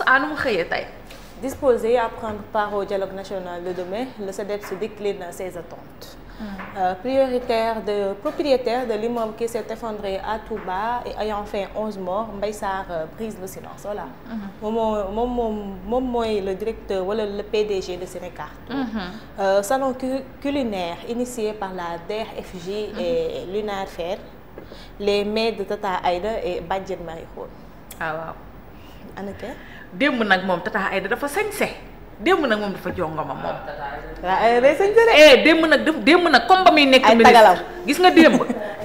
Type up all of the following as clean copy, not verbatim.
ah nu mu xëyee tey. Disposé à prendre part au dialogue national de demain, le CEDEPS décline ses attentes. Propriétaire de l'immeuble qui s'est effondré à Touba et ayant fait 11 morts, Mbaye Sarr brise le silence. Voilà. Moom mooy le directeur wala le PDG de Sénécartour. Salon culinaire initié par la DRFJ et l'UNAFER, les maires de Tata Aïda et Badjen Marie Khone. Ah waaw. Ana ke? Démb nag moom Tata Aïda dafa sañse. Démb nag moom dafa jongoma moom. waaw day sañse de. démb nag comme ba muy nekk ministre gis nga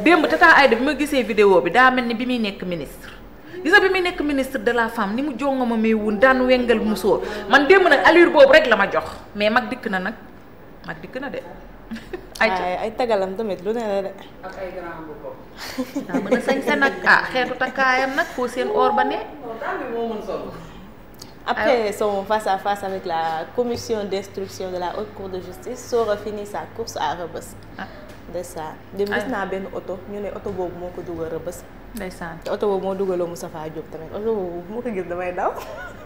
démb Tata Aïda bi ma gisee vidéo bi daa mel ni bi muy nekk ministre. gis nga bi muy nekk ministre de la femme ni mu jongoma may wun daan wengal musóor man démb nag allure boobu rek la ma jox mais mag dikk na nag mag dikk na de. ay tagalam tamit lu ne la de. ak ay grand boubou. daa mën a sañse nag xeetu takkaayam nag foo seen or ba ne. Après son face-à-face avec la commission d'instruction de la Haute Cour de justice, Sora finit sa course à Rebeuss. Ndeysaan dem gis naa benn oto ñu ne oto boobu moo ko dugal Rebeuss. Ndeysaan te oto boobu moo dugaloo Moustapha Diop tamit oto boobu moo ko gis damay daw.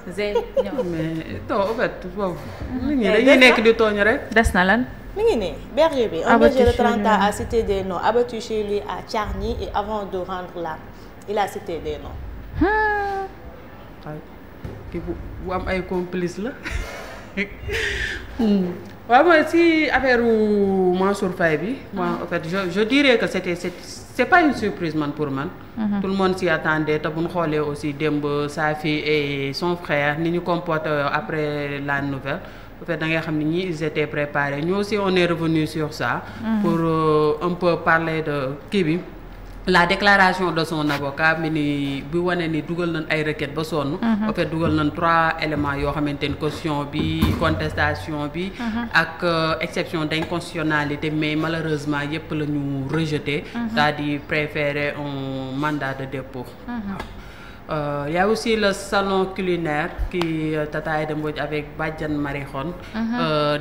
Zé ñëw. mais non en fait boobu. nit ñi dañuy nekk di tooñ rek. des na lan. mi ngi nii berger bi. un berger de 30 ans a cité des noms abattu chez lui à Thiargny et avant de rendre l'âme il a cité des noms. kii bu am ay complice la. waaw mooy si affaire Mansour Faye bi. moi en fait je dirais que c'est pas une surprise man pour man. Tout le monde s'y attendait te bu ñu xoolee aussi démb sa fille et son frère ni ñu comporté après la nouvelle. en fait da ngay xam ni ñii ils étaient préparés ñu aussi on est revenu sur ça. pour un peu parler de kii bi. la déclaration de son avocat mi ni bi wane ni dugal nañ ay requêtes ba sonn. en fait dugal nañ 3 éléments yoo xamante ni caution bi contestation bi. ak exception d'inconstitutionnalité mais malheureusement yépp la ñu rejeté. daal di préférer un mandat de dépôt. Y a aussi le salon culinaire qui Tata Aïda Mbodj avec Badjan Marie Khone.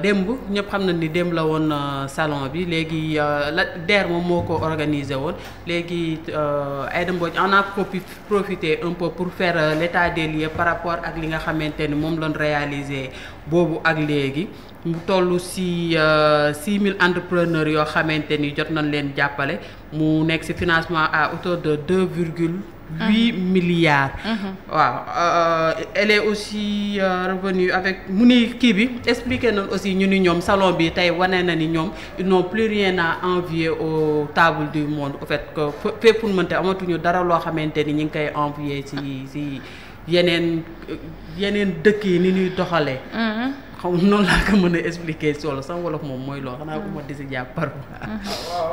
démb ñëpp xam na ni démb la woon salon bi léegi la DER moom moo ko organisé woon léegi Aïda Mbodj en a profité un peu pour faire l'état des lieux par rapport ak li nga xamante ni moom lañ réalisé boobu ak léegi mu toll si 6000 entrepreneurs yoo xamante ni jot nañ leen jàppale mu nekk si financement à hauteur de 2,8 milliards. waaw elle est aussi revenue avec mu ni kii bi expliqué nañ aussi ñu ni ñoom salon bi tey wane na ni ñoom ils n'ont plus rien à envier aux tables du monde au fait que fépp pour mënte amatuñu dara loo xamante ni ñu ngi koy envier ci yeneen dëkk yi ni ñuy doxalee. xaw noonu laa ko mën a expliquer solo sama wolof moom mooy loolu xanaa ko ma disi jàpp par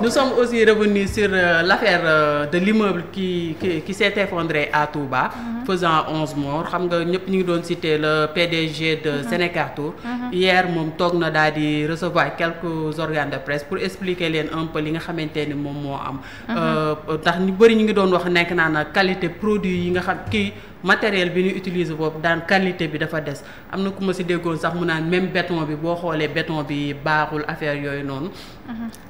nous sommes aussi revenus sur l'affaire de l'immeuble qui s'est effondré à Touba faisant 11 morts xam nga ñëpp ñu ngi doon citer le PDG de Sénécartour hier moom toog na daal di recevoir quelques organes de presse pour expliquer leen un peu li nga xamante ni moom moo am ndax ñu bëri ñu ngi doon wax nekk naa na qualité produit yi nga xam kii matériel bi ñu utiliser boobu daan qualité bi dafa des am na ku ma si déggoon sax mu naan même béton bi boo xoolee béton bi baaxul affaire yooyu noonu.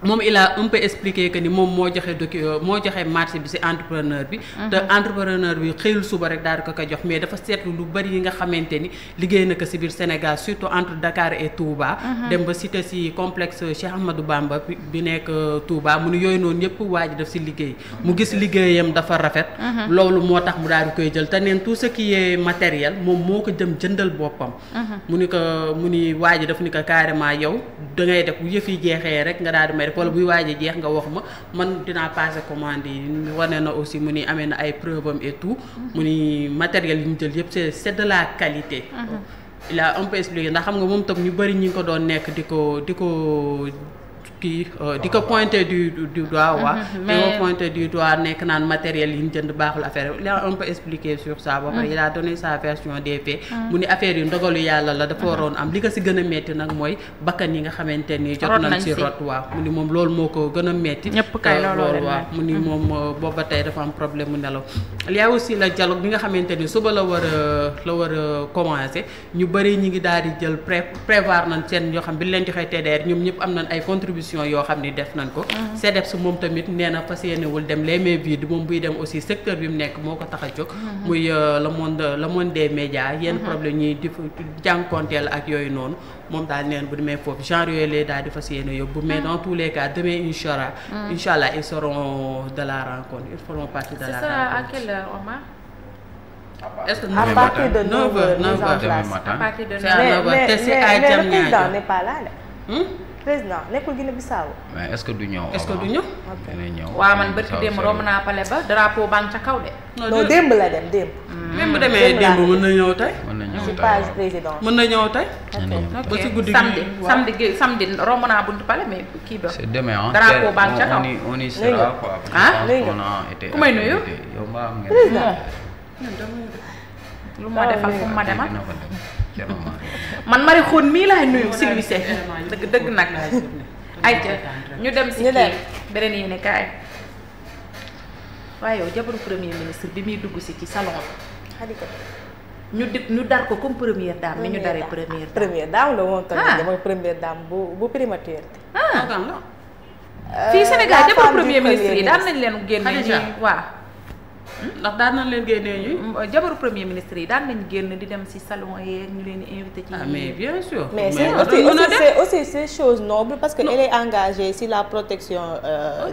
moom il a un peu expliqué que ni moom moo joxe marché bi si entrepreneur bi. te entrepreneur bi xëyul suba rek daal di ko jox mais dafa seetlu lu bari yi nga xamante ni liggéey na ko si biir Sénégal surtout entre Dakar et Touba. dem ba cité si complexe Cheikh Ahmadou Bamba bi nekk Touba mu ni yooyu noonu yëpp waa ji daf si liggéey. mu gis liggéeyam dafa rafet. loolu moo tax mu daal di koy jël te neen tout ce qui est matériel moom moo ko jëm jëndal boppam. mu ni waa ji daf ni ko carrément yow da ngay def bu yëf yi jeexee rek nga daal di may def wala buy waaj a jeex nga wax ma man dinaa passer commande yi wane na aussi mu ni amee na ay preuve am et tout. mu ni matériel yi ñu jël yëpp c'est de la qualité. il a un peu expliqué ndax xam nga moom tam ñu bari ñi ngi ko doon nekk di ko pointer du doigt waa di ko pointer du doigt nekk naan matériel yi ñu jënd baaxul affaire il a un peu expliqué sur ça ba pare il a donné sa version des faits mu ni affaire yi ndogalu yàlla la dafa waroon am li ko si gën a metti nag mooy bakkan yi nga xamante ni jot nañ si rot waaw mu ni moom loolu moo ko gën a metti loolu waaw mu ni moom booba tey dafa am problème mu nelaw il y a aussi le dialogue bi nga xamante ni suba la war a commencer ñu bëri ñi ngi daal di jël prévoir nañ seen yoo xam bi leen joxee TDR ñoom ñëpp am nañ ay contributions institution yoo xam ni def nañ ko. CDEPS moom tamit nee na fas yéenewul dem les mains vides moom buy dem aussi secteur bi mu nekk moo ko tax a jóg. muy le monde des médias yenn problème ñuy di jànkonteel ak yooyu noonu moom daal neen bu demee foofu genre yooyu lay daal di fas yéene yóbbu mais dans tous les cas demain inchallah ils seront de la rencontre ils feront partie de la rencontre. C'est ça à quelle heure, Omar? Est-ce que à partir de 9h demain À partir de 9h. C'est à 9h. mais le président n'est pas là de. Hmm? président nekkul Guinée-Bissau. mais est-ce que du ñëw. Est-ce que du ñëw? dina ñëw. waaw man barki démb romb naa pale ba drapeau baa ngi ca kaw de. non démb la dem démb. même bu demee démb mën na ñëw tey. mën na ñëw ci tey page waaw. président. mën na ñëw tey. mën na ñëw ba tey. ci guddi samedi gi samedi romb naa buntu pale mais kii ba. c'est demain hein. Drapeau baa ngi ca kaw. on y sera quoi. Ah? on a été Ku may nuyu? invité. yow mbaa am ngeen. président. lu ma defal fu ma demal. dina fa dem. Thierno Marie. man mari xoon mii laay nuyu civilisé dëgg nag ay ñu dem si Ñu dem. kii beneen yéene kaay waaye yow jabaru premier ministre bi muy dugg si ci salon Khadija. bi ñu dar ko comme première dame ni ñu daree première dame. première dame la woon Ah. tamit mooy première dame bu primature. ah Kan la? fii Sénégal la jabaru femme du premier ministre yi premier daan nañ leen génne Khadija. ñi waaw ndax daan nañ leen génnee ñuy. jabaru premier ministre yi daan nañ génn di dem si salon yeeg ñu leen di invité ci Ah mais bien sûr. mais war nañ mën a dem. c'est aussi c'est chose noble parce que elle est engagée sur la protection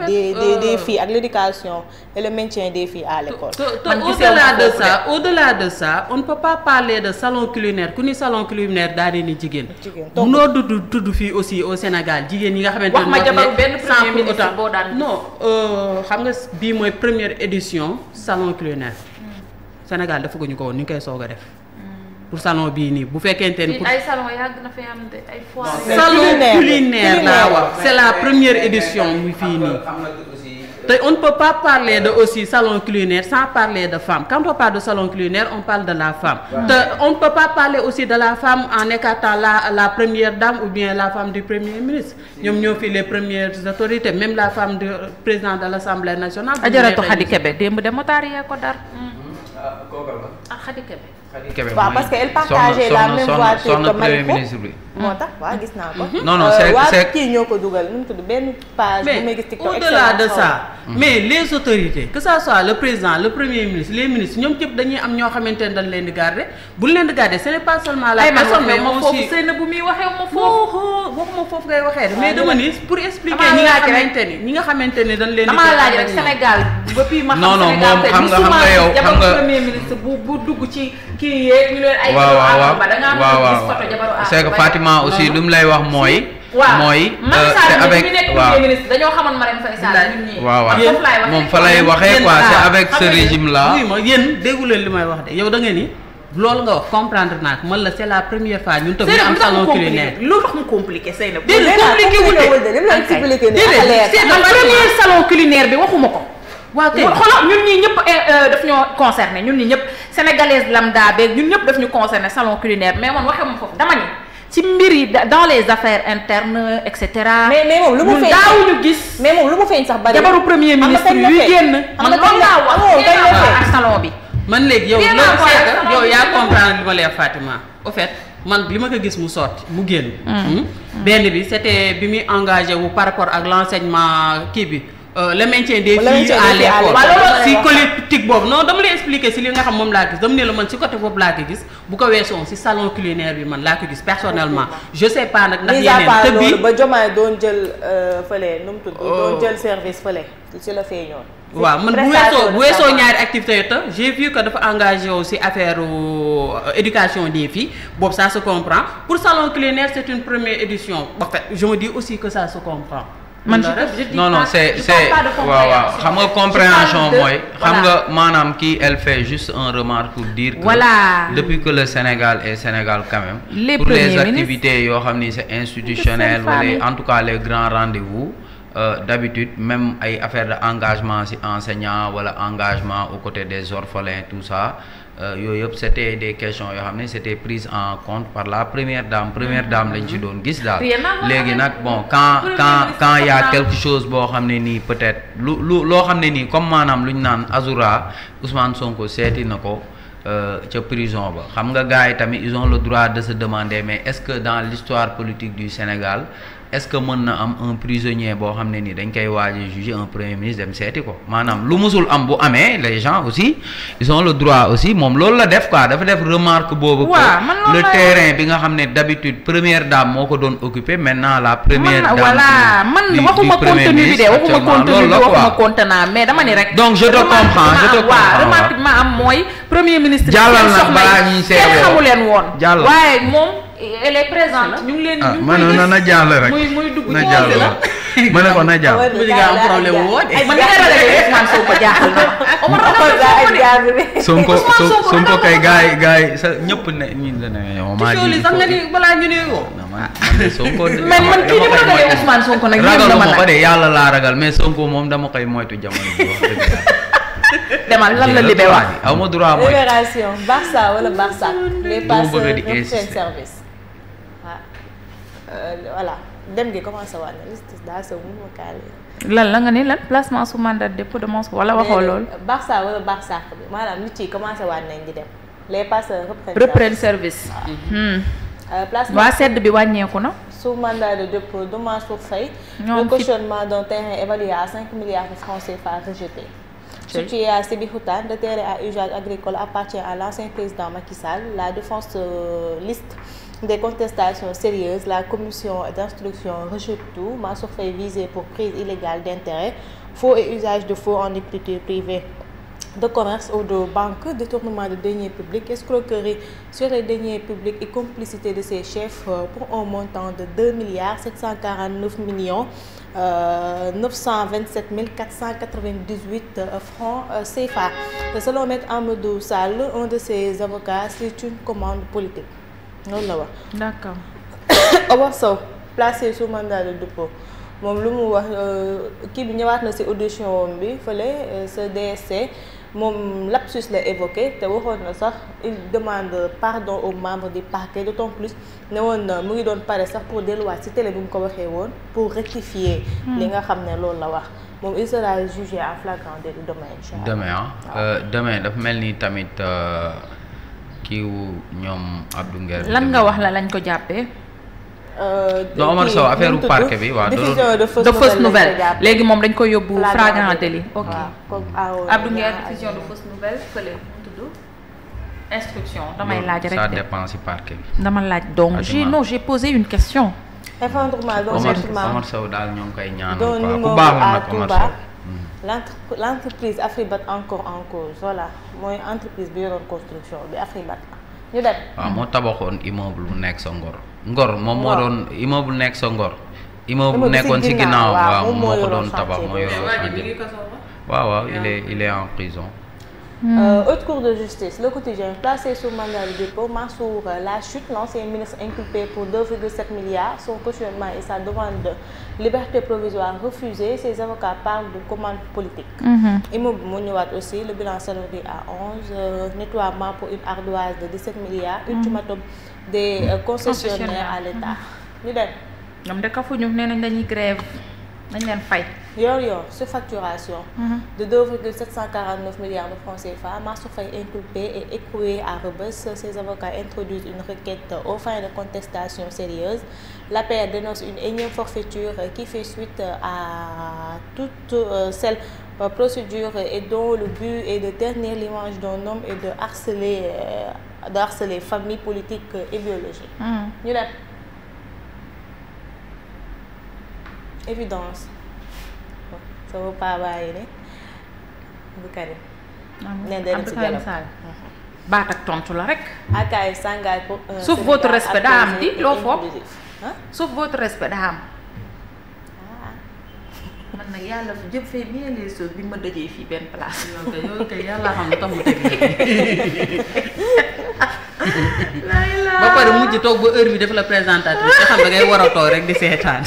des filles ak l'éducation et le maintien des filles à l'école. Man Au-delà de ça, on ne peut pas parler de salon culinaire ku ni salon culinaire daal di ni jigéen. Jigéen. munoo tudd fii aussi au Sénégal jigéen yi nga xamante Wax ma moo fi jabaru nekk benn sans premier pour ministre autant- boo daan gis. non xam nga bii mooy première édition salon culinaire. Sénégal defaguñu ko woon ñu ngi koy soog a def. pour salon bii nii bu fekkente ni. fii pour ay salon yàgg na fi am de ay foire salon culinaire. culinaire laa wax c'est la première édition muy fii nii. te on ne peut pas parler de aussi salon culinaire sans parler de femme quand on parle de salon culinaire on parle de la femme te on ne peut pas parler aussi de la femme en écartant la première dame ou bien la femme du premier ministre ñoom ñoo fi les premières autorités même la femme du président de l'Assemblée nationale. Ajaratu Khady Kébé démb de motaar yee ko dar ah Khady Kébé Kébé waaw mooy parce que elle partageait la même voiture soxna que premier Maliko. ministre bi. moo tax waaw gis naa ko. Non, non, c'est- waa c'est- kii ñoo ko dugal nu mu tudd benn page. bu may mais gis TikTok au-delà de excellent ça mais les autorités que ça soit le président le premier ministre les ministres ñoom ñëpp dañuy am ñoo xamante ne dañ leen di garder bu ñu leen di garder ce n'est pas seulement la ay man personne mais waxee ma foofu aussi sëy na bu muy waxee ma foofu waxuma foofu ngay waxee de mais dama ni pour expliquer Damaa ñi nga laaj rek. xamante ni ñi nga xamante ni dañ leen di damaa laaj garder rek ñoom. Sénégal ba fii ma xam Non, non, Sénégal moom tey xam nga- musuma xam nga yow- gis xam jabaru nga- premier ministre bu dugg ci kii yeeg ñu leen ay waaw waaw jabaru waaw Amadou Ba da ngaa mën waaw a gis waaw photo jabaru Amadou c'est que Ba. Fatima aussi lu mu lay wax mooy. waaw mooy Macky c'est Sall avec mi nekk waaw. premier ministre dañoo xamoon Marème Faye Sall ñun ñii waaw waaw man foofu laay waxee. moom fa lay waxee quoi c'est avec ce régime là. oui ma yéen déggu leen li may wax de yow da nga ni loolu nga wax comprendre naa ko man la c'est la première fois ñun tam ñu am salon culinaire. lu tax mu compliqué Seynabou. déedéet compliqué wul de li mu la expliqué nii déedéet, ak leer. c'est man premier salon culinaire bi waxuma ko. waaw kay xoolal ñun ñii ñëpp daf ñoo concerné ñun ñii ñëpp sénégalaise lambda beeg ñun ñëpp daf ñu concerné salon culinaire mais man waxee ma foofu dama ni ci mbir yi dans les affaires internes et cetera. mais moom lu mu ñun feeñ daawuñu gis. mais moom lu mu feeñ sax bari. jabaru premier ministre kañ la yuy feeñ? génn. Xam man nga kañ loolu la- laa wax amoo kañ la feeñ? ak salon bi. man léegi yow Bien loolu avant, c'est que salon yow bi yaa bien comprendre li ma lay wax Fatima au fait man li ma ko gis mu sorti mu génn. benn bi c'était bi muy engagé wu par rapport ak l'enseignement kii bi le maintien des Le filles maintien à des filles à l'école. l'école. waaw si politique boobu non dama lay expliquer si li nga xam moom laa gis dama ne la man si côté boobu laa ko gis bu ko weesoo si salon culinaire bi man laa ko gis personnellement je sais pas nag ndax mis à yeneen part te loolu bi ba Diomaye doon jël fële nu mu tudd. doon jël service fële ci la feeñoon. waaw man bu weesoo ñaari activités yi tam j'ai vu que dafa engagé aussi affaire éducation des filles boobu ça se comprend pour salon culinaire c'est une première édition en fait je me dis aussi que ça se comprend. man je dis non non pas- c'est je c'est parle pas de waaw waaw xam nga compréhension Je parle de- mooy xam voilà. nga maanaam kii elle fait juste un remarque pour dire que Voilà. depuis que le Sénégal est Sénégal quand même Les pour les premiers activités yoo xam ni c'est institutionnel C'est famille. wala en tout cas les grands rendez-vous d'habitude même ay affaire de engagement ci enseignants wala engagement aux côtés des orphelins tout ça yooyu yëpp c'était des questions yoo xam ne c'était prise en compte par la première dame lañ ci doon gis daal Rien à voir léegi avec nag bon quand Premier quand ministre quand y a xam naa. quelque chose boo xam ne nii peut-être loo xam ne nii comme maanaam lu ñu naan Azoura Ousmane Sonko seeti na ko ca prison ba xam nga gars yi tamit ils ont le droit de se demander mais est-ce que dans l'histoire politique du Sénégal est-ce que mën na am un prisonnier boo xam ne ni dañ koy waaj a juger un premier ministre dem seeti ko maanaam lu musul am bu amee les gens aussi ils ont le droit aussi moom loolu la def quoi dafa def remarque boobu que le terrain bi nga xam ne d'habitude première dame moo ko doon occupé maintenant la première dame voilà man waxuma contenu bi de waxuma contenu bi waxuma contenant mais dama ni rek donc je te comprends waaw remarque bi ma am mooy premier ministre jàllal na balaa ñuy kenn xamu leen woon jàll waaye moom elle est présente ñu ngi leen ñu man na jàll rek muy dugg na jàll ma ne ko na jàll mu nga am problème woo de man nga ragal Ousmane Sonko jaaxal na Sonko kay gaay sa ñëpp ne ñu la ne yow maa ji sax nga ni balaa ñu ne woo man Sonko man kii ni ma ragalee Ousmane Sonko nag ragal ma ko de yàlla laa ragal mais Sonko moom dama koy moytu jamono bi wax dëgg demal lan la libé wax aw ma droit mooy Libération Barça wala Barça les passeurs reprennent service voilà dem gi commencé waat na liste daa sew mun ma kaale lan la nga ni lan placement sous mandat de dépôt de Moscou wala waxoo loolu Barça wala Barça bi maanaam nit yi commencé waat nañ di dem les passeurs reprennent service placement waa sedd bi wàññeeku na sous mandat de dépôt de Mansour Faye le cautionnement d'un terrain évalué à 5 milliards de francs CFA rejeté. Situé à Sébikotane, le terrain à usage agricole appartient à l'ancien président Macky Sall. La défense liste des contestations sérieuses. La commission d'instruction rejette tout. Mansour Faye visé pour prise illégale d'intérêt, faux et usage de faux en écriture privée de commerce ou de banque, détournement de deniers publics, escroquerie sur les deniers publics et complicité de ses chefs pour un montant de 2 milliards 749 millions 927 498 francs CFA. Selon Maître Amadou Sall, un de ses avocats, c'est une commande politique. D'accord. Omar Sow, placé sous mandat de dépôt. moom lu mu wax kii bi ñëwaat na ci audition bi fële ce DSC moom lapsus la évoqué te waxoon na sax il demande pardon aux membres du parquet d'autant plus ne woon na mu ngi doon pare sax pour delluwaat ci télé bi mu ko waxee woon pour rectifier li nga xam ne loolu la wax moom il sera jugé en flagrant délit demain inchallah demain dafa mel ni tamit kiiwu ñoom Abdou Nguer lan nga wax la lañ ko jàppee non Omar Sow affaire u parquet bi waaw de fausse nouvelle léegi moom dañ koy yóbbu flagrant délit ok Abdou Nguer diffusion de fausse nouvelle fële mu tudd instruction damay laaj rek ça dépend si parquet bi dama laaj donc j'ai posé une question effondrement Omar Sow daal ñoo ngi koy ñaanal quoi ku baax la nag Omar Sow l'entreprise Afribat encore en cause voilà mooy entreprise bi yoroon construction bi Afribat ñu dem waaw moo tabaxoon immeuble bu nekk sa Ngor moom moo doon immeuble nekk sa Ngor immeuble nekkoon ci ginnaaw waaw moo ko doon tabax moo yoroon waaw il est en prison. Haute cour de justice le quotidien placé sous mandat de dépôt Mansour la chute l'ancien ministre inculpé pour 2,7 milliards son cautionnement et sa demande de liberté provisoire refusée ses avocats parlent de commande politique. Immeuble mu ñëwaat aussi le bilan salarié à 11 nettoiement pour une ardoise de 17 milliards ultimatum des concessionnaires à l'État ñu dem. ñoom de kafuñu nee nañ dañuy grève nañ leen fay. yor surfacturation de 2,749 milliards de francs CFA. Mansour Faye inculpé et écroué à Rebeuss. Ses avocats introduisent une requête aux fins de contestation sérieuse. L'APR dénonce une énième forfaiture qui fait suite à toute celle procédure et dont le but est de ternir l'image d'un homme et de harceler famille politique et biologique. ñu dem évidence. sama paa bàyyi ne bu Karim. nee na ci dialogue baat ak tontu la rek. akaay sàngaay pour. sauf votre respect daa am di loo foog. sauf votre respect daa am. man nag yàlla jëm fee bien les choses bi ma dajee fii benn place. yow kay yàlla xam ne tax mu teg ba pare mujj toog ba heure bi def la présentatrice nga xam da ngay war a toog rek di seetaan.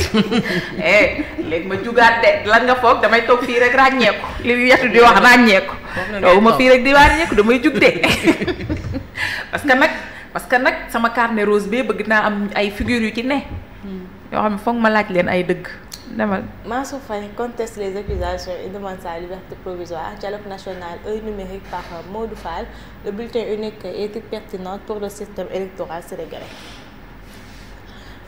léegi ma jugaat de lan nga foog damay toog fii rek ràññeeku li yetu di wax ràññeeku. toog ma fii rek di ràññeeku damay jug de. parce que nag sama carnet rose bi bëgg naa am ay figures yu ci ne. yoo xam ne foog ma laaj leen ay dëgg. demal Mansour Faye conteste les accusations et demande sa liberté provisoire. Dialogue national œil numérique par Modou Fall. Le bulletin unique est pertinent pour le système électoral sénégalais.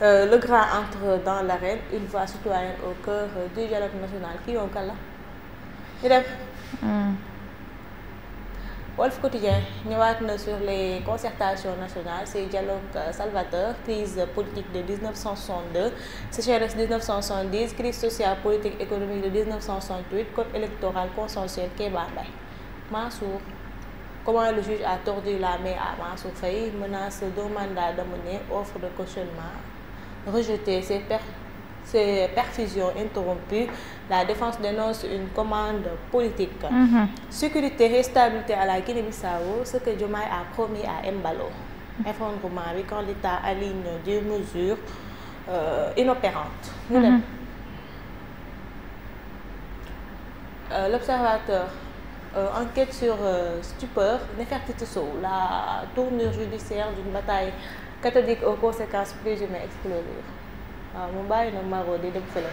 Le grand entre dans l'arène, une voix citoyenne au cœur du dialogue national kii yow kan la ñu dem. Walf Quotidien ñëwaat na sur les concertations nationales, ces dialogues salvateurs, crise politique de 1962, sécheresse 1970, crise sociale, politique, économique de 1968, code électoral consensuel Kéba Mbaye. Mansour, comment le juge a tordu la main à Mansour Faye, menace d'un mandat d'amener, offre de cautionnement, rejeté, ces perfusions interrompues, la défense dénonce une commande politique. Sécurité et stabilité à la Guinée-Bissau, ce que Diomaye a promis à Embalo. Effondrement bi quand l'État aligne des mesures inopérantes. L'Observateur enquête sur stupeur, Nefertiti Sow, la tournure judiciaire d'une bataille cathodique aux conséquences présumées explosives. Mu bàyyi na Maro di dem fële.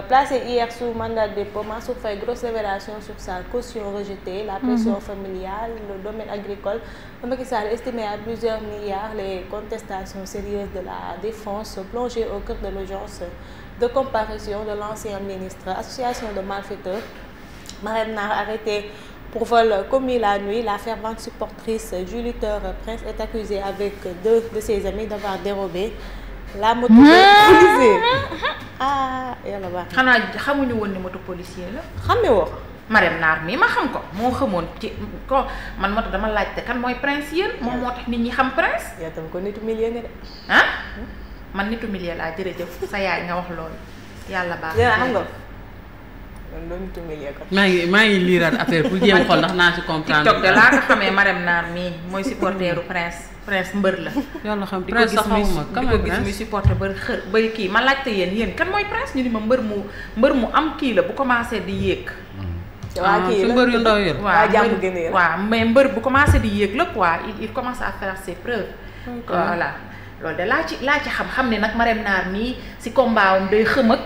Placé hier sous mandat de dépôt, Mansour Faye, grosse révélation sur sa caution rejetée, la pression familiale, le domaine agricole. Macky Sall estimé à plusieurs milliards, les contestations sérieuses de la défense plongées au cœur de l'audience de comparution de l'ancien ministre. Association de malfaiteurs, Marème Nar arrêtée pour vol commis la nuit. La fervente supportrice du lutteur Prince est accusée avec 2 de ses amis d'avoir dérobé la moto policier. Yàlla baax na. xanaa xamuñu woon ni moto policier la. xame woo. Marème Nar mii ma xam ko moo xamoon ci ko man moo tax dama laajte kan mooy prince yéen moom moo tax nit ñi xam prince. yaa tam ko nitu milieu nga de. Man nitu milieu laa jërëjëf sa yaay nga wax loolu yàlla baax na. xam nga man loolu nitu milieu ko. maa ngi liiraat affaire pour jéem xool ndax naa ci comprendre. TikTok de laa ko xamee Marème Nar mii mooy supporteru prince mbër la. yàlla xam prince sax xamuma di ko gis muy supporter ba xër ba kii ma laajte yéen kan mooy prince ñu ni ma mbër mu am kii la bu commencé di yéeg. waa kii la mbër yu ndaw yor. waaw mais mbër bu commencé di yéeg la quoi il commence à faire ses preuves. Voilà loolu de laa ci xam ne nag Marème Nar mii si combat am day xëm ak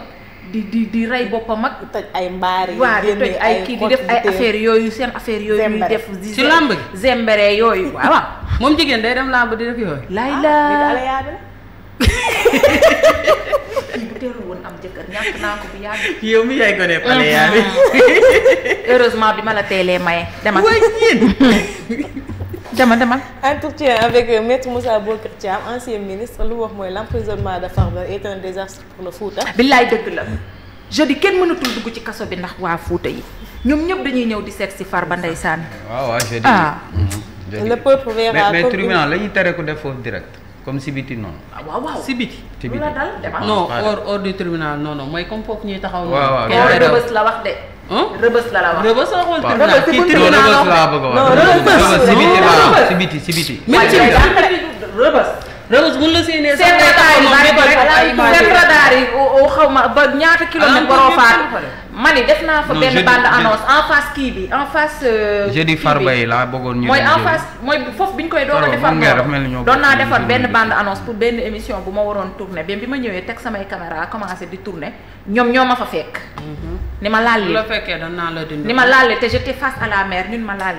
di rey boppam ak. toj ay mbaar yi waaw di toj ay kii di def ay affaire yooyu seen affaire yooyu. ñuy def ci làmb gi zembere yooyu waaw. moom jigéen day dem làmb di def yooyu. laay la kii bu teelu woon am jëkkër ñàkk naa ko bu yàgg. yow mi yaay ko ne pale yaa bi. Heureusement bi ma la teelee maye. demal demal. Entretien avec Maître Moussa Bocar Thiam, ancien ministre, lu wax mooy l'emprisonnement de Farba est un désastre pour le Fouta. billaay dëgg la jeudi kenn mënatul dugg ci kaso bi ndax waa Fouta yi ñoom ñëpp dañuy ñëw di seet si Farba ndeysaan. waaw jeudi. Le peuple verra mais tribunal la ñuy tere ko def foofu direct comme Sibiti noonu. waaw Sibiti. lu la dal demal. non hors du tribunal non mooy comme foofu ñuy taxaw. waaw Rëbës la wax de. Rëbës la wax. Rëbës la xool tribunal kii tribunal Rëbës laa bëgg a wax. Sibiti laa Sibiti. Rëbës bu la séenee seen radar yi xaw ma ba ñaata kilomètre baroo faatu ma ni def naa fa benn bande annonce en face kii bi en face jeudi Farba yi laa bëggoon ñu mooy en face mooy foofu bi ñu koy doon defar doon naa defar benn bande annonce pour benn émission bu ma waroon tourner bi ma ñëwee teg samay caméra commencé di tourner ñoom ñoo ma fa fekk ni ma laal la fekkee dañ naa la dindi ni ma laal te j'étais face à la mer ñun ma laal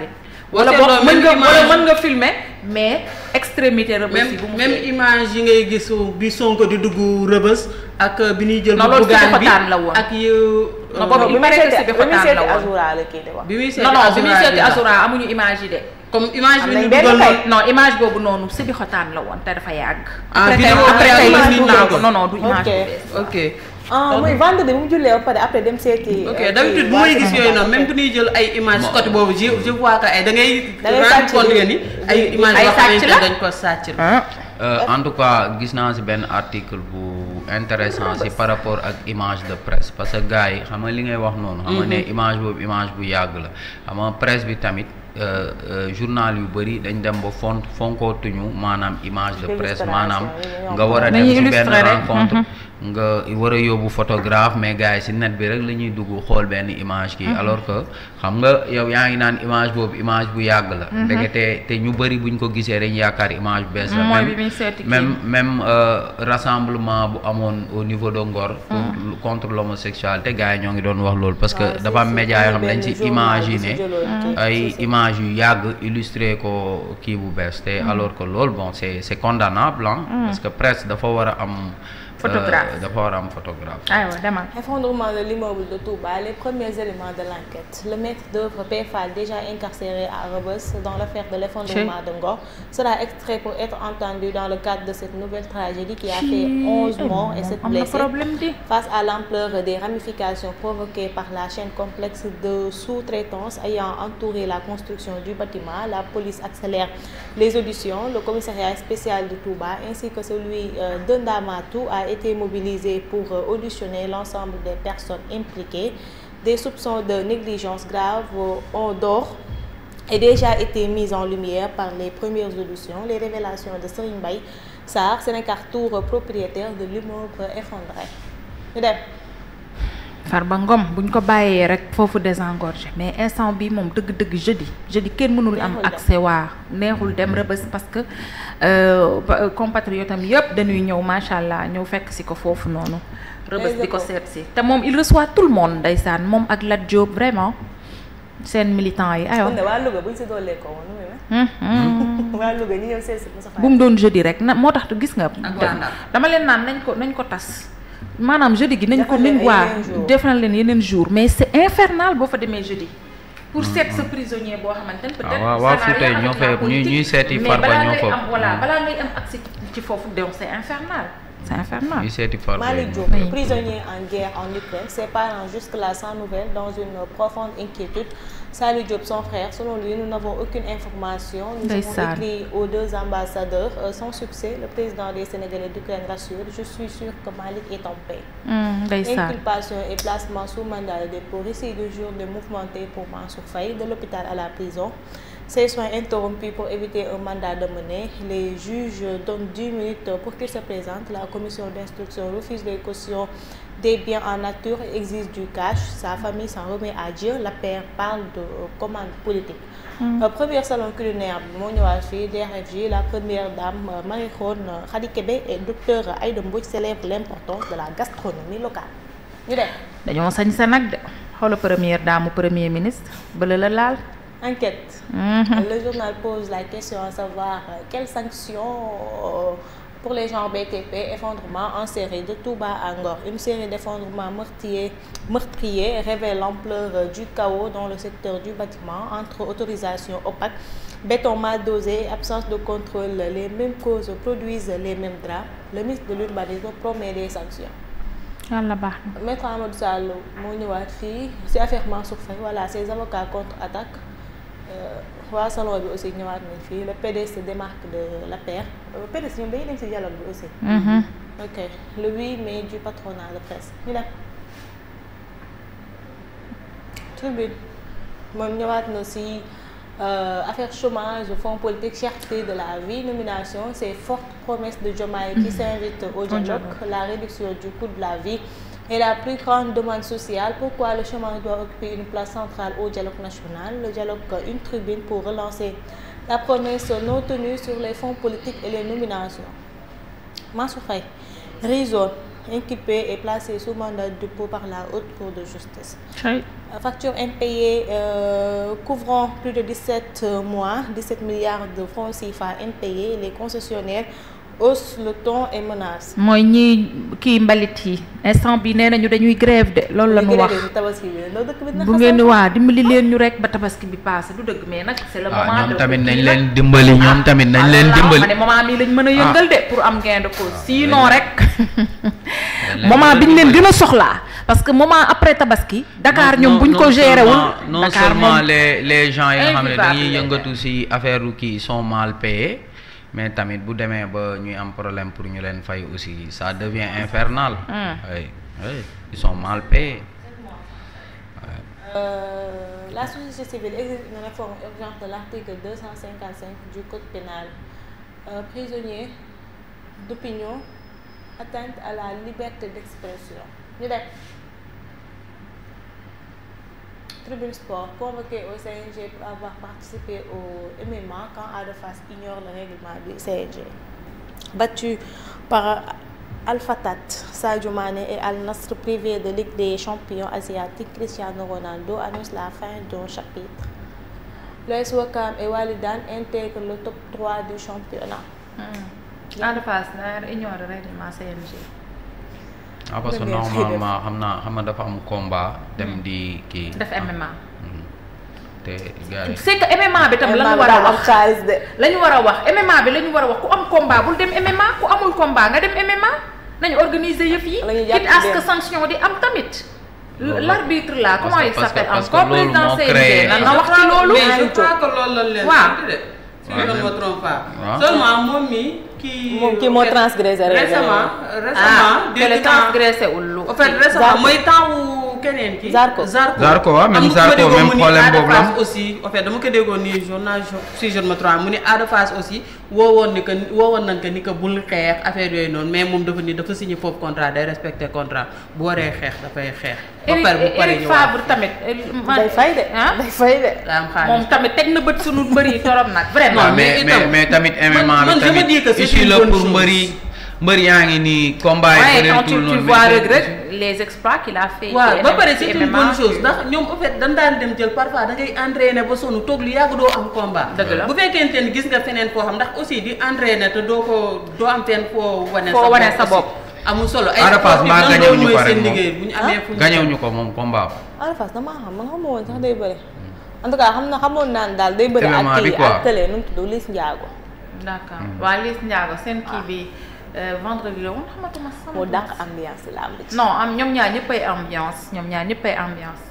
wala boog mën nga filmer mais extrémité Rëbës yi bu mu même image yi ngay gis bi Sonko di dugg Rëbës ak bi ñuy jël bu bugaan bi la woon ak yu boobu bi muy seeti Azura la kii di wax bi muy seeti Azura amuñu image yi de comme image bi ñu dugal non image boobu noonu Sébi Xotaan la woon te dafa yàgg après non du image bu ok mooy vendredi bu mu jullee ba pare après dem seeti. ok d'habitude bu may gis yooyu noonu même bu ñuy jël ay image côté boobu je vois que ay da ngay rendre compte ni ay image yoo xamante ne dañ ko sàcc en tout cas gis naa si benn article bu intéressant si par rapport ak image de presse parce que gars yi xam nga li ngay wax noonu xam nga ne image boobu image bu yàgg la xam nga presse bi tamit journal yu bëri dañ dem ba fonkootuñu maanaam image de presse maanaam nga war a dem si benn rencontre nga war a yóbbu photographe mais gars yi ci net bi rek la ñuy dugg xool benn image kii alors que xam nga yow yaa ngi naan image boobu image bu yàgg la ndekete te ñu bëri buñ ko gisee dañ yaakaar image bu bees la même rassemblement bu amoon au niveau de Ngor contre l'homosexualité gars yi ñoo ngi doon wax loolu parce que dafa am média yoo xam dañ ci imaginer ay image yu yàgg illustré ko kii bu bees te alors que loolu bon c'est condamnable parce que presse dafa war a am photographe dafa war a am photographe. aywa demal. Effondrement de l'immeuble de Touba, les premiers éléments de l'enquête. Le maître d'œuvre P-Fall déjà incarcéré à Rebeuss dans l'affaire de l'effondrement de Ngor sera extrait pour être entendu dans le cadre de cette nouvelle tragédie qui a fait 11 morts et 7 blessés. Face à l'ampleur des ramifications provoquées par la chaîne complexe de sous-traitance ayant entouré la construction du bâtiment, la police accélère les auditions. Le commissariat spécial de Touba ainsi que celui de Ndamatou a été mobilisé pour auditionner l'ensemble des personnes impliquées. Des soupçons de négligence grave ont d'or et déjà été mis en lumière par les premières auditions. Les révélations de Serigne Mbaye Sarr, Sénécartour, propriétaire de l'immeuble effondré. ñu dem. Farba Ngom buñ ko bàyyee rek foofu désengorgé mais instant bi moom dëgg-dëgg jeudi kenn mënul am accès waa neexul dem Rebeuss parce que compatriotes am yëpp dañuy ñëw macha allah ñëw fekk si ko foofu noonu Rebeuss di ko seet si te moom il reçoit tout le monde ndeysaan moom ak Lat Diop vraiment seen militant yi aywa. waa Louga buñ si doolee ko woon waa Louga ñu ñëw seet si bu mu doon jeudi rek na moo tax gis nga dama leen naan nañ ko tas maanaam jeudi gi nañ ko nañ waa def na leen yeneen jour mais c'est infernal boo fa demee jeudi pour seet sa prisonnier boo xamante ne peut-être waa Fouta ñoo fay ñuy seeti Farba ñoo fa balaa ngay am accès ci foofu donc c'est infernal ñuy seeti Farba Malick Diop prisonnier en guerre en Ukraine, ses parents jusque-là sans nouvelles dans une profonde inquiétude. Salou Diop, son frère, selon lui, nous n'avons aucune information. Nous avons écrit aux deux ambassadeurs. Sans succès, le président des Sénégalais d'Ukraine rassure, je suis sûr que Malick est en paix. Inculpation et placement sous mandat de dépôt, récit du jour de mouvementé pour Mansour Faye, de l'hôpital à la prison. Ses soins interrompus pour éviter un mandat de mener. Les juges donnent 10 minutes pour qu'il se présente. La commission d'instruction refuse les cautions des biens en nature et exige du cash. Sa famille s'en remet à Dieu. La paire parle de commande politique. Premier salon culinaire moo ñëwaat fii DRFJ, la première dame Marie-Khone Khady Kébé et docteur Aïda Mbodj célèbrent l'importance de la gastronomie locale. ñu dem. dañoo sañ sa nag de xoolal première dame premier ministre bële la laal. Enquête. Le journal pose la question à savoir quelles sanctions pour les gens BTP, effondrement en série de Touba à Ngor. Une série d'effondrements meurtriers révèle l'ampleur du chaos dans le secteur du bâtiment entre autorisation opaque, béton mal dosé et absence de contrôle. Les mêmes causes produisent les mêmes drames. Le ministre de l'Urbanisme promet des sanctions. Yàlla baax na. Maître Amadou Sall moo ñëwaat fii ci affaire Mansour Faye, voilà, ses avocats contre-attaquent. waa salon bi aussi ñëwaat nañ fii le PDS se démarque de la paire. PDS ñoom dañuy dem ci dialogue bi aussi. Ok, le 8 mai du patronat de presse ñu dem. Tribune moom ñëwaat na ci affaire chômage, fonds politique, cherté de la vie, nomination, ces fortes promesses de Diomaye qui s'invite au dialogue, la réduction du coût de la vie et la plus grande demande sociale. Pourquoi le chômage doit occuper une place centrale au dialogue national? Le dialogue, une tribune pour relancer la promesse non tenue sur les fonds politiques et les nominations. Mansour Faye, Rizon, inculpé et placé sous mandat de dépôt par la Haute Cour de justice. Facture impayée couvrant plus de 17 mois, 17 milliards de francs CFA impayés. Les concessionnaires hausse le ton et menace. mooy ñi kii mbalit yi instant bi nee nañu dañuy grève de loolu la ñu wax bu ngeen waa dimbali leen ñu rek ba tabaski bi passé du dëgg mais nag c'est le moment ñoom tamit nañ leen dimbali ñoom tamit nañ leen dimbali ma ne moment bi lañ mën a yëngal de pour am gain de cause sinon rek moment bi ñu leen gën a soxlaa parce que moment après tabaski Dakar ñoom buñ ko géré wul non seulement les gens yi nga xam ne dañuy yëngatu ci affaire kii sont mal payés mais tamit bu demee ba ñuy am problème pour ñu leen fay aussi ça devient infernal. Oui, ils sont mal payés. La société civile exige une réforme urgente de l'article 255 du code pénal. Prisonniers d'opinion atteinte à la liberté d'expression. ñu def Tribune Sport convoqué au CNG pour avoir participé au MMA quand Ada Fass ignore le règlement du CNG. Battu par Al Fatah, Sadio Mané et Al Nassr privés de Ligue des champions asiatiques, Cristiano Ronaldo annonce la fin d'un chapitre. L'AS Ouakam et Walidane intègrent le top 3 du championnat. Ada Fass daa ignore le règlement CNG. ah parce que normalement xam naa dafa am combat dem di kii. def MMA. te gars yi c'est que MMA bi tam la ñu war a wax la ñu war a wax MMA bi la ñu war a wax ku am combat bul dem MMA ku amul combat nga dem MMA nañu organiser yëf yi. quitte à ce que sanction di am tamit. l'arbitre là comment il s'appelle encore président CNG na wax ci loolu. mais je crois que loolu la leen. waaw si je ne me trompe pas. seulement moom mi kii moo transgressé récemment le transgressé wul lu. en fait récemment mooy temps wu keneen ki. Zarko waaw même Zarko même problème boobu la aussi en fait dama ko déggoon ni journal si je ne me trompe mu ni Ada Fass aussi woowoon nañ ko ni que bul xeex affaire yooyu noonu mais moom dafa signé foofu contrat day respecté contrat bu waree xeex dafay xeex. ba pare bu paree ñëwaat Fabre tamit. day fay de. daa am xaalis moom tamit teg na bët sunu mbër yi torop nag vraiment. mais tamit MMA bi tamit issue la pour mbër yaa ngi nii combat yi. quand tu vois les exploits qu'il a fait. waaw ba pare c'est une bonne chose ndax ñoom en fait dañ daan dem jël parfois da ngay entraîner ba sonn toog lu yàgg doo am combat. dëgg la bu fekkente ni gis nga feneen foo xam ndax aussi di entraîner te doo am fenn foo wane sa bopp amul solo. ay Ada Fass maa gañew ñu ko rek moom bu ñu amee fu ñu gañew ñu ko moom combat. Ada Fass damaa xam man xamoo woon sax day bëre en tout cas xamoon naan daal day bëre ak kii ak télé nu mu tudd Liss Ndiago. d'accord waaw Liss Ndiago seen kii bi vendredi la woon xamatuma sama. moo dàq ambiance la am. non ñoom ñaar ñëppay ambiance.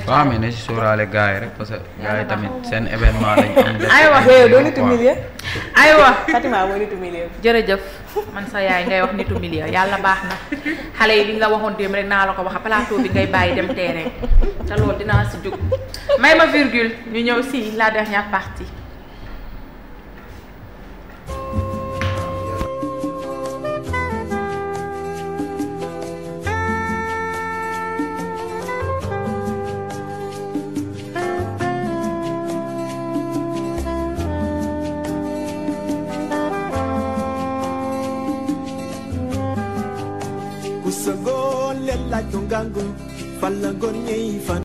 waaw mais ne si sóoraale gars yi rek parce que gars yi tamit seen événement lañ am. aywa doo nitu milieu. aywa Fatima mooy nitu milieu. jërëjëf man sa yaay ngay wax nitu milieu yàlla baax na xale yi li nga waxoon démb rek naa la ko wax plateau bi ngay bàyyi dem terrain te loolu dinaa si jug may ma virgule ñu ñëw si la dernière partie. Usago lela tungangu falangon nyei fan